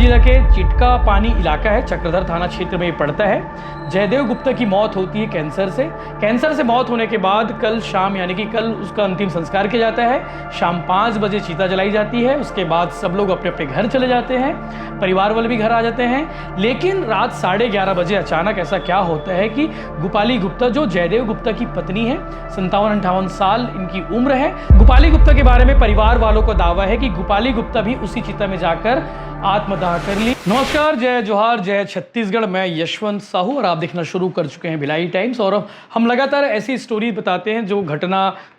जिला के चिटका पानी इलाका है, चक्रधर थाना क्षेत्र में ये पड़ता है। जयदेव गुप्ता की मौत होती है कैंसर से मौत होने के बाद कल शाम यानी कि कल उसका अंतिम संस्कार किया जाता है। शाम 5 बजे चिता जलाई जाती है। उसके बाद सब लोग अपने अपने घर चले जाते हैं, परिवार वाले भी घर आ जाते हैं। लेकिन रात 11:30 बजे अचानक ऐसा क्या होता है कि गोपाली गुप्ता, जो जयदेव गुप्ता की पत्नी है, 57-58 साल इनकी उम्र है। गोपाली गुप्ता के बारे में परिवार वालों को दावा है कि गोपाली गुप्ता भी उसी चिता में जाकर आत्मदाह कर ली। नमस्कार, जय जोहार, जय छत्तीसगढ़। मैं यशवंत साहू और आप देखना शुरू कर चुके हैं भिलाई टाइम्स। और हम लगातार ऐसी स्टोरी बताते हैं जो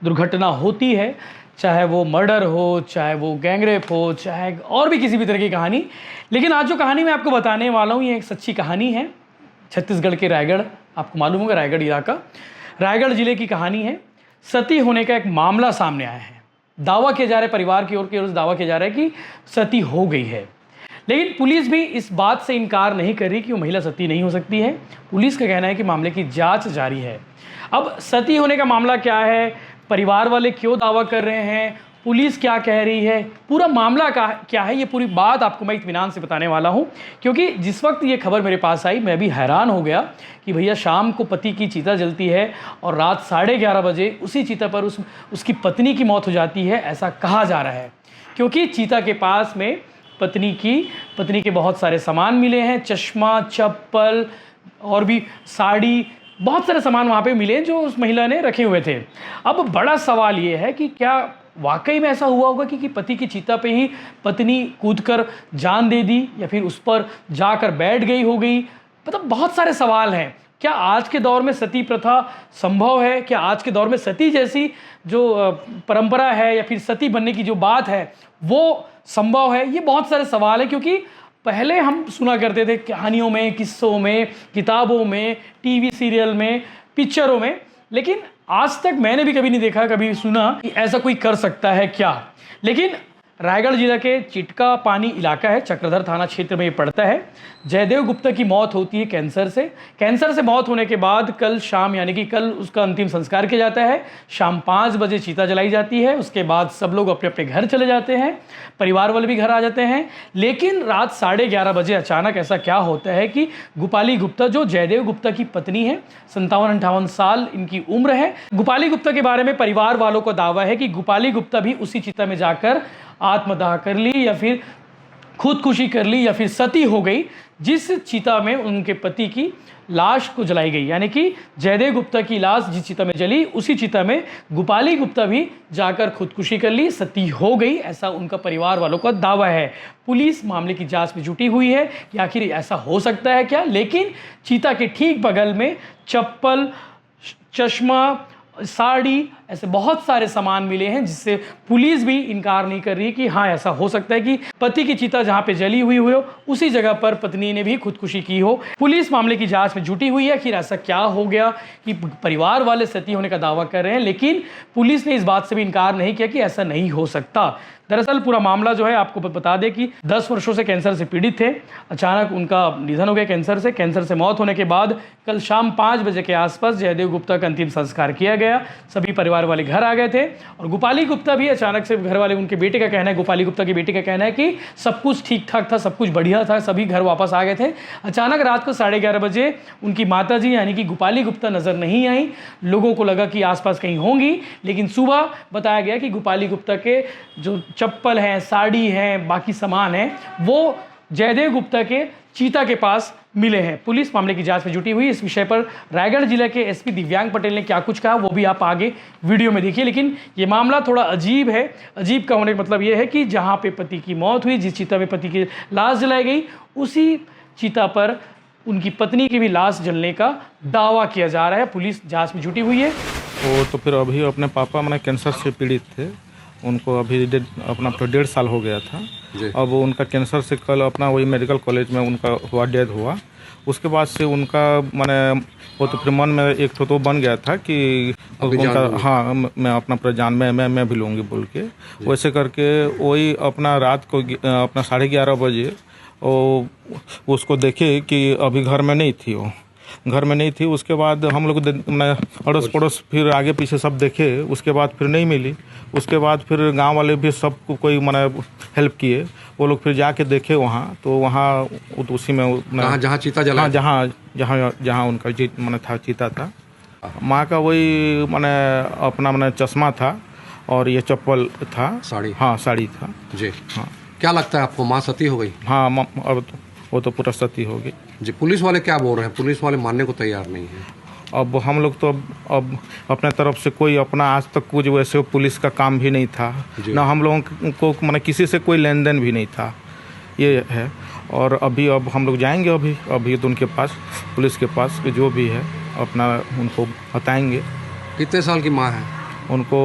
दुर्घटना होती है, चाहे वो मर्डर हो, चाहे वो गैंगरेप हो, चाहे और भी किसी भी तरह की कहानी। लेकिन आज जो कहानी मैं आपको बताने वाला हूँ, ये एक सच्ची कहानी है। छत्तीसगढ़ के रायगढ़, आपको मालूम होगा रायगढ़ इलाका, रायगढ़ जिले की कहानी है। सती होने का एक मामला सामने आया है। दावा किया जा रहा है, परिवार की ओर से दावा किया जा रहा है कि सती हो गई है। लेकिन पुलिस भी इस बात से इनकार नहीं कर रही कि वो महिला सती नहीं हो सकती है। पुलिस का कहना है कि मामले की जांच जारी है। अब सती होने का मामला क्या है, परिवार वाले क्यों दावा कर रहे हैं, पुलिस क्या कह रही है, पूरा मामला क्या है, ये पूरी बात आपको मैं इत्मीनान से बताने वाला हूँ। क्योंकि जिस वक्त ये खबर मेरे पास आई, मैं भी हैरान हो गया कि भैया शाम को पति की चिता जलती है और रात 11:30 बजे उसी चिता पर उसकी पत्नी की मौत हो जाती है, ऐसा कहा जा रहा है। क्योंकि चिता के पास में पत्नी के बहुत सारे सामान मिले हैं, चश्मा, चप्पल और भी साड़ी, बहुत सारे सामान वहाँ पे मिले जो उस महिला ने रखे हुए थे। अब बड़ा सवाल ये है कि क्या वाकई में ऐसा हुआ होगा कि पति की चिता पे ही पत्नी कूदकर जान दे दी, या फिर उस पर जाकर बैठ गई हो गई। मतलब बहुत सारे सवाल हैं। क्या आज के दौर में सती प्रथा संभव है? क्या आज के दौर में सती जैसी जो परंपरा है या फिर सती बनने की जो बात है वो संभव है? ये बहुत सारे सवाल हैं। क्योंकि पहले हम सुना करते थे कहानियों में, किस्सों में, किताबों में, टीवी सीरियल में, पिक्चरों में, लेकिन आज तक मैंने भी कभी नहीं देखा, कभी सुना कि ऐसा कोई कर सकता है क्या। लेकिन रायगढ़ जिला के चिटका पानी इलाका है, चक्रधर थाना क्षेत्र में ये पड़ता है। जयदेव गुप्ता की मौत होती है कैंसर से मौत होने के बाद कल शाम यानी कि कल उसका अंतिम संस्कार किया जाता है। शाम 5 बजे चिता जलाई जाती है। उसके बाद सब लोग अपने अपने घर चले जाते हैं, परिवार वाले भी घर आ जाते हैं। लेकिन रात 11:30 बजे अचानक ऐसा क्या होता है कि गोपाली गुप्ता, जो जयदेव गुप्ता की पत्नी है, 57-58 साल इनकी उम्र है। गोपाली गुप्ता के बारे में परिवार वालों को दावा है कि गोपाली गुप्ता भी उसी चिता में जाकर आत्मदाह कर ली, या फिर खुदकुशी कर ली, या फिर सती हो गई, जिस चिता में उनके पति की लाश को जलाई गई। यानी कि जयदेव गुप्ता की लाश जिस चिता में जली, उसी चिता में गोपाली गुप्ता भी जाकर खुदकुशी कर ली, सती हो गई, ऐसा उनका परिवार वालों का दावा है। पुलिस मामले की जांच में जुटी हुई है कि आखिर ऐसा हो सकता है क्या। लेकिन चिता के ठीक बगल में चप्पल, चश्मा, साड़ी, ऐसे बहुत सारे सामान मिले हैं, जिससे पुलिस भी इनकार नहीं कर रही कि हाँ ऐसा हो सकता है कि पति की चिता जहाँ पे जली हुई हो उसी जगह पर पत्नी ने भी खुदकुशी की हो। पुलिस मामले की जांच में जुटी हुई है कि ऐसा क्या हो गया कि परिवार वाले सती होने का दावा कर रहे हैं। लेकिन पुलिस ने इस बात से भी इनकार नहीं किया कि ऐसा नहीं हो सकता। दरअसल पूरा मामला जो है आपको बता दें कि 10 वर्षों से कैंसर से पीड़ित थे। अचानक उनका निधन हो गया कैंसर से मौत होने के बाद कल शाम 5 बजे के आसपास जयदेव गुप्ता का अंतिम संस्कार किया गया। सभी परिवार वाले घर आ गए थे और गोपाली गुप्ता भी अचानक से, घर वाले, उनके बेटे का कहना है, गोपाली गुप्ता के बेटे का कहना है कि सब कुछ ठीक ठाक था, सब कुछ बढ़िया था, सभी घर वापस आ गए थे। अचानक रात को 11:30 बजे उनकी माताजी यानी कि गोपाली गुप्ता नजर नहीं आई। लोगों को लगा कि आसपास कहीं होंगी, लेकिन सुबह बताया गया कि गोपाली गुप्ता के जो चप्पल हैं, साड़ी हैं, बाकी सामान हैं, वो जयदेव गुप्ता के चिता के पास मिले हैं। पुलिस मामले की जांच में जुटी हुई। इस विषय पर रायगढ़ जिले के एसपी दिव्यांग पटेल ने क्या कुछ कहा वो भी आप आगे वीडियो में देखिए। लेकिन ये मामला थोड़ा अजीब है। अजीब का होने का मतलब ये है कि जहाँ पे पति की मौत हुई, जिस चिता में पति की लाश जलाई गई, उसी चिता पर उनकी पत्नी की भी लाश जलने का दावा किया जा रहा है। पुलिस जाँच में जुटी हुई है। वो तो फिर अभी अपने पापा मैंने कैंसर से पीड़ित थे, उनको अभी अपना 1.5 साल हो गया था। अब उनका कैंसर से कल अपना वही मेडिकल कॉलेज में उनका हुआ, डेथ हुआ। उसके बाद से उनका मैंने वो तो फिर मन में एक तो बन गया था कि उनका, हाँ मैं अपना प्रजान मैं भी लूँगी बोल के, वैसे करके वही अपना रात को अपना 11:30 बजे वो उसको देखे कि अभी घर में नहीं थी वो, घर में नहीं थी। उसके बाद हम लोग अड़ोस पड़ोस फिर आगे पीछे सब देखे, उसके बाद फिर नहीं मिली। उसके बाद फिर गांव वाले भी सबको कोई मैंने हेल्प किए, वो लोग फिर जाके देखे वहाँ, तो वहाँ उसी में जहाँ चीता जला, जहाँ जहाँ जहाँ उनका मैंने था चीता था। माँ का वही मैंने अपना मैंने चश्मा था और ये चप्पल था, साड़ी, हाँ साड़ी था जी। हाँ। क्या लगता है आपको, माँ सती हो गई? हाँ, अब वो तो पूरा सती हो गई जी। पुलिस वाले क्या बोल रहे हैं? पुलिस वाले मानने को तैयार नहीं है। अब हम लोग तो अब अपने तरफ से कोई अपना आज तक कुछ वैसे पुलिस का काम भी नहीं था ना, हम लोगों को मैंने किसी से कोई लेन देन भी नहीं था, ये है। और अभी अब हम लोग जाएंगे अभी तो उनके पास, पुलिस के पास जो भी है अपना उनको बताएंगे। कितने साल की माँ है? उनको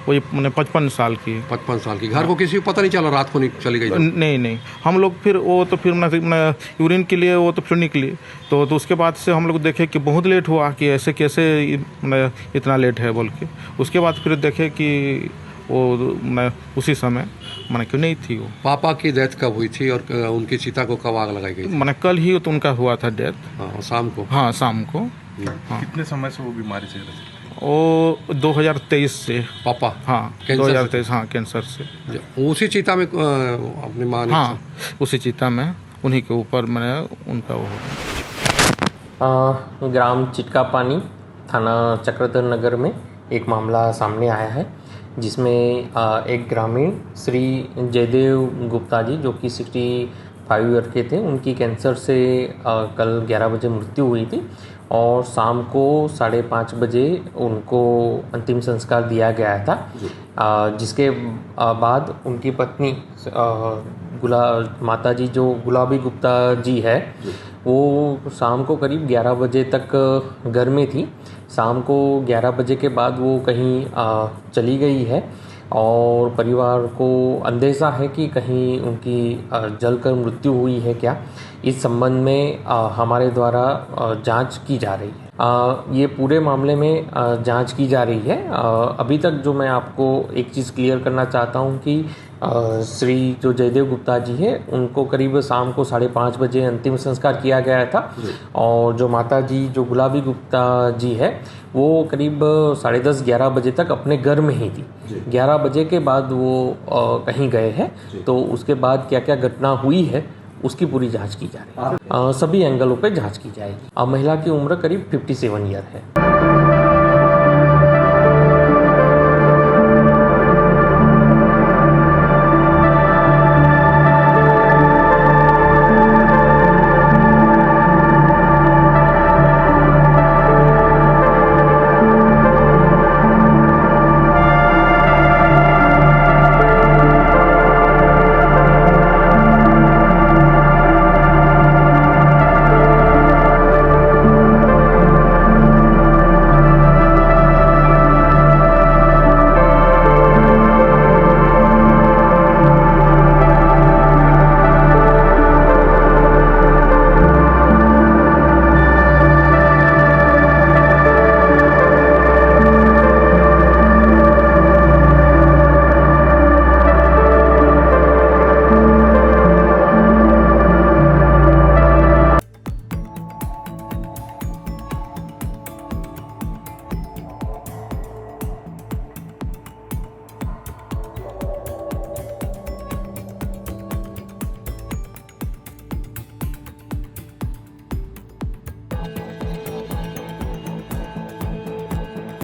वही मैंने 55 साल की। 55 साल की। घर को किसी को पता नहीं चला रात को चली गई? नहीं, हम लोग फिर वो तो फिर यूरिन के लिए वो तो फिर निकली, तो उसके बाद से हम लोग देखे कि बहुत लेट हुआ, कि ऐसे कैसे इतना लेट है बोल के। उसके बाद फिर देखे कि वो उसी समय क्यों नहीं थी वो। पापा की डेथ कब हुई थी और उनकी चिता को कब आग लगाई गई? कल ही तो उनका हुआ था डेथ। हाँ, शाम को। हाँ, शाम को। हाँ। कितने समय से वो बीमारी से? वो 2023 से। पापा? हाँ, 2023। हाँ, कैंसर से। उसी चीता में अपनी माँ ने? हाँ, उसी चीता में, उन्हीं के ऊपर मैंने उनका वो। ग्राम चिटका पानी, थाना चक्रधर नगर में एक मामला सामने आया है, जिसमें एक ग्रामीण श्री जयदेव गुप्ता जी, जो कि 65 ईयर के थे, उनकी कैंसर से कल 11 बजे मृत्यु हुई थी और शाम को 5:30 बजे उनको अंतिम संस्कार दिया गया था। जिसके बाद उनकी पत्नी माता जी जो गुलाबी गुप्ता जी है, वो शाम को करीब 11 बजे तक घर में थी। शाम को 11 बजे के बाद वो कहीं चली गई है और परिवार को अंदेशा है कि कहीं उनकी जलकर मृत्यु हुई है क्या। इस संबंध में हमारे द्वारा जांच की जा रही है। ये पूरे मामले में जांच की जा रही है। अभी तक जो मैं आपको एक चीज़ क्लियर करना चाहता हूँ कि श्री जो जयदेव गुप्ता जी है, उनको करीब शाम को 5:30 बजे अंतिम संस्कार किया गया था और जो माता जी जो गुलाबी गुप्ता जी है, वो करीब 10:30-11 बजे तक अपने घर में ही थी। 11 बजे के बाद वो कहीं गए हैं, तो उसके बाद क्या क्या घटना हुई है उसकी पूरी जांच की जा रही है। सभी एंगलों पे जांच की जाएगी। महिला की उम्र करीब 57 ईयर है।